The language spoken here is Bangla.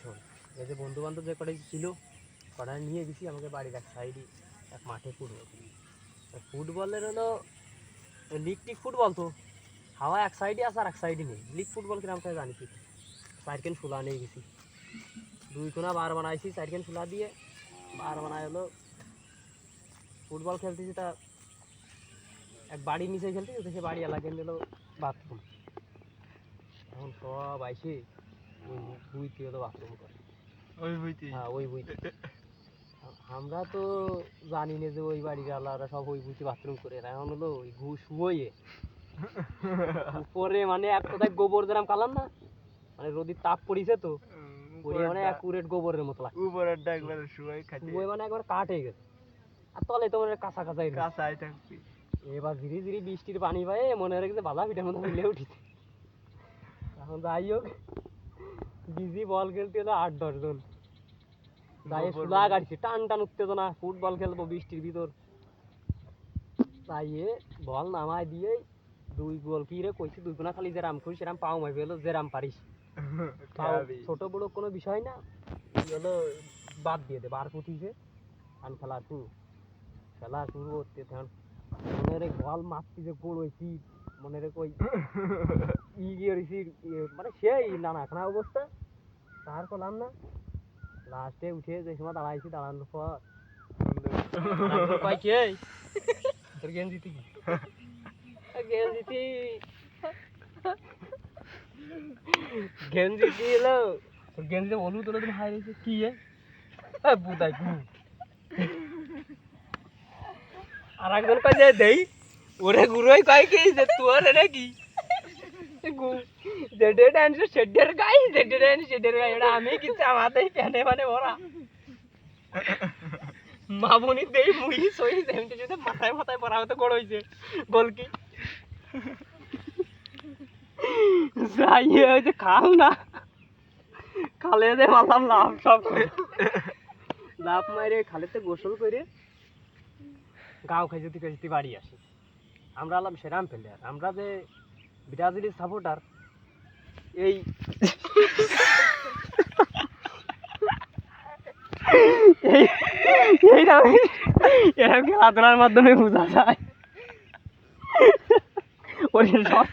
শোন, এই যে বন্ধু বান্ধব যে কটাই ছিল কটা নিয়ে গেছি আমাকে বাড়ির এক সাইডে এক মাঠে ফুটবল। ফুটবলের হলো লিগ টিক ফুটবল, তো হাওয়া এক সাইডে আছে আর এক সাইডে নেই। লিগ ফুটবল কিরম তাই জানিস, সাইকেল ফুলা নিয়ে গেছি, 2 কোনা বার বানাইছি, সাইকেল ফুলা দিয়ে বার বানায় হলো ফুটবল খেলতেছি। তা এক বাড়ির নিচে খেলতেছি, সে বাড়ি এলাকা দিল বাথরুম। এখন সব আইসে ওই বুইতে হলো বাথরুম করে, হ্যাঁ ওই বুইতে। আমরা তো জানি না যে ওই বাড়ির আলাদা সব ওই বুঝতে বাথরুম করে। এখন হলো ওই ঘুষ বইয়ে উপরে মানে এক কোথায় গোবর যেরাম কালাম না, মানে রোদির তাপ পড়িছে তো মানে একুরেট গোবরের মতো লাগে, উপরের টা একবারে শুয়ে মানে একবার কাটে গেছে। আর তলে তো মানে কাঁচা কাঁচাই থাকবে। এবার ধীরে ধীরে বৃষ্টির পানি পায়ে মনে রেখেছে বাধা পিঠার মতো মিলে উঠেছে। এখন যাই হোক, বিজি বল খেলতে হলো 8-10 জন যাই সুলা গাড়িছে, টান টান উত্তেজনা, ফুটবল খেলবো বৃষ্টির ভিতর। তাইয়ে বল নামায় দিয়ে 2 গোল কি রে কইছি, 2 কোনা খালি যেরাম খুশি সেরাম পাও মাই ফেলো, যেরাম পারিস। ছোট বড় কোনো বিষয় না, হলো বাদ দিয়ে দে। বার পুঁতিছে আন খেলা শুরু করতে তখন মনে রে বল মারছি যে গোল হয়েছি, মনে রে কই মানে সেই নানা খানা অবস্থা। তার করলাম না, লাস্টে উঠে যে সময় দাঁড়াইছি, দাঁড়ানোর পর কয় কে তোর গেঞ্জিতি গেঞ্জিতি এলো, তোর গেঞ্জিতে হলুদ হলুদ হাই রয়েছে কি বুদাই গু। আর একজন কয় যে দেই ওরে গুরুই কয় কি যে তোর রে কি গু যেডে ডান্স শেডের গাই, যেডে ডান্স শেডের গাই, এটা আমি কিন্তু আমাতেই প্যানে মানে ওরা মামুনি দেই মুই সই যেমতে যদি মাথায় মাথায় পড়া হতে গড় হইছে বল কি যাই হয়েছে খাল না, খালে যে মারলাম লাভ সব লাভ মারে খালেতে গোসল করে গাও খাই যদি পেয়েছি বাড়ি আসি। আমরা আলাম সেরাম ফেলে, আর আমরা যে ব্রাজিলের সাপোর্টার এই এরকম খেলাধুলার মাধ্যমে বোঝা যায়। ওই সব